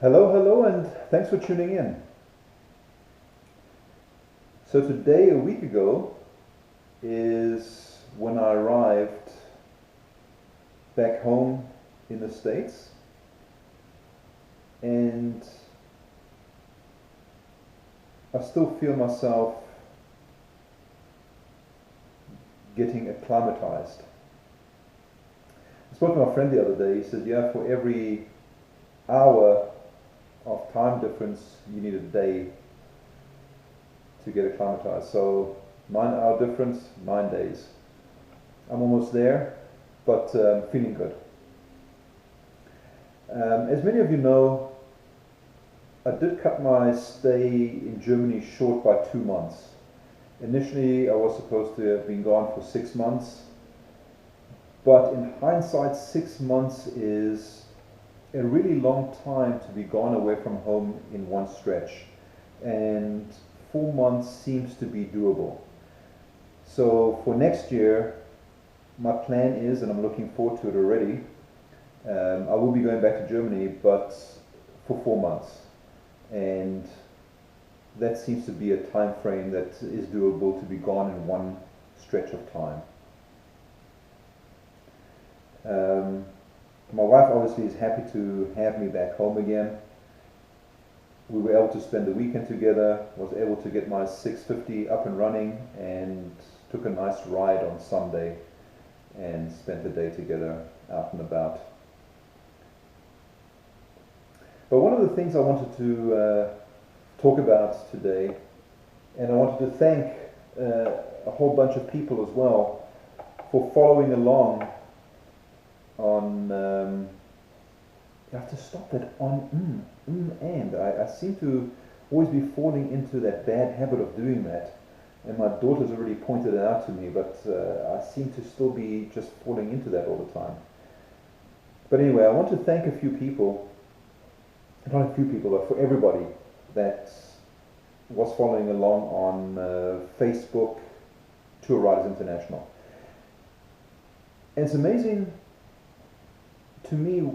Hello, and thanks for tuning in. So today, a week ago, is when I arrived back home in the States, and I still feel myself getting acclimatized. I spoke to my friend the other day. He said, yeah, for every hour of time difference, you need a day to get acclimatized. So 9 hour difference, 9 days. I'm almost there, but feeling good. As many of you know, I did cut my stay in Germany short by 2 months. Initially, I was supposed to have been gone for 6 months, but in hindsight, 6 months is a really long time to be gone away from home in one stretch, and 4 months seems to be doable. So for next year, my plan is, and I'm looking forward to it already, I will be going back to Germany, but for 4 months. And that seems to be a time frame that is doable to be gone in one stretch of time. My wife obviously is happy to have me back home again. We were able to spend the weekend together, was able to get my 650 up and running, and took a nice ride on Sunday and spent the day together out and about. But one of the things I wanted to talk about today, and I wanted to thank a whole bunch of people as well for following along on, you have to stop that on and. I seem to always be falling into that bad habit of doing that, and my daughter's already pointed it out to me, but I seem to still be just falling into that all the time. But anyway, I want to thank a few people, not a few people, but for everybody that was following along on Facebook, Tour Riders International. And it's amazing to me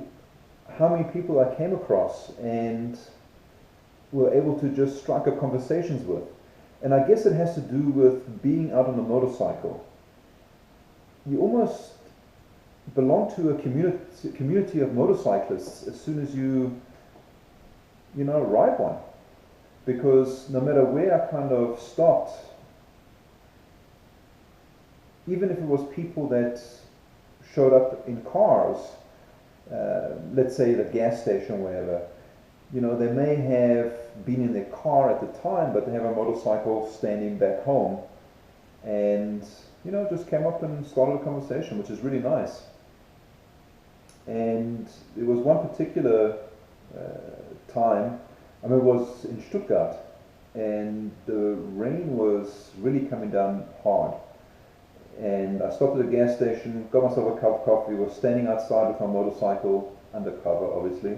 how many people I came across and were able to just strike up conversations with. And I guess it has to do with being out on a motorcycle. You almost belong to a community of motorcyclists as soon as you ride one. Because no matter where I kind of stopped, even if it was people that showed up in cars, let's say the gas station or wherever, they may have been in their car at the time, but they have a motorcycle standing back home, and just came up and started a conversation, which is really nice. And there was one particular time, it was in Stuttgart, and the rain was really coming down hard. And I stopped at a gas station, got myself a cup of coffee, was standing outside with my motorcycle, undercover obviously,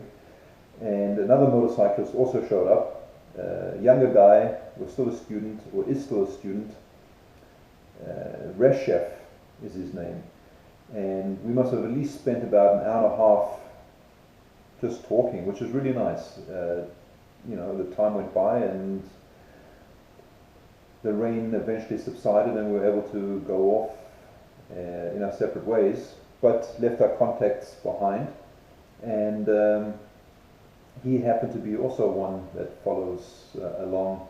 and another motorcyclist also showed up, a younger guy, was still a student, or is still a student, Reshef is his name, and we must have at least spent about an hour and a half just talking, which was really nice. The time went by and the rain eventually subsided, and we were able to go off in our separate ways, but left our contacts behind. And he happened to be also one that follows along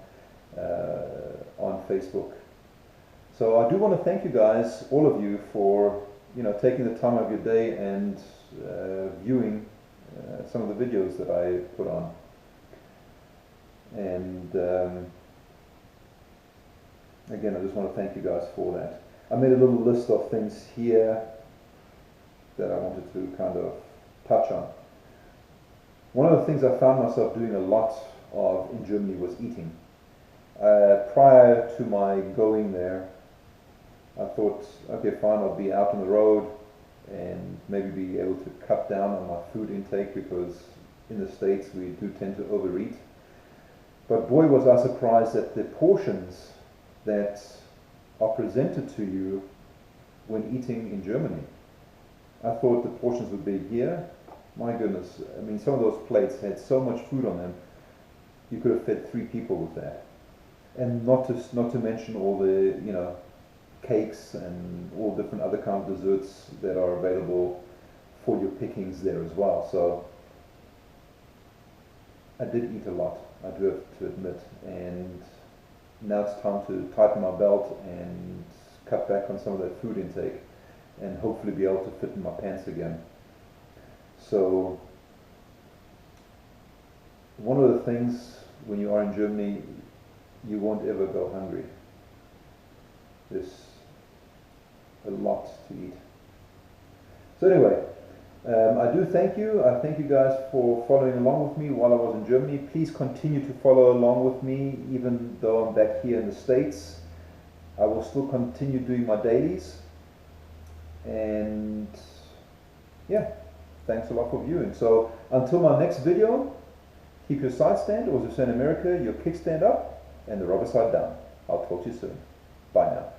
on Facebook. So I do want to thank you guys, all of you, for taking the time of your day and viewing some of the videos that I put on. And again, I just want to thank you guys for that. I made a little list of things here that I wanted to kind of touch on. One of the things I found myself doing a lot of in Germany was eating. Prior to my going there, I thought, okay, fine, I'll be out on the road and maybe be able to cut down on my food intake, because in the States we do tend to overeat. But boy, was I surprised at the portions that are presented to you when eating in Germany. I thought the portions would be here, my goodness, I mean, some of those plates had so much food on them, you could have fed 3 people with that. And not to mention all the, you know, cakes and all different other kind of desserts that are available for your pickings there as well. So I did eat a lot, I do have to admit, and now it's time to tighten my belt and cut back on some of that food intake and hopefully be able to fit in my pants again. So one of the things when you are in Germany, you won't ever go hungry. There's a lot to eat. So anyway, I do thank you. I thank you guys for following along with me while I was in Germany. Please continue to follow along with me even though I'm back here in the States. I will still continue doing my dailies. And yeah, thanks a lot for viewing. So until my next video, keep your side stand, or as we say in America, your kickstand up and the rubber side down. I'll talk to you soon. Bye now.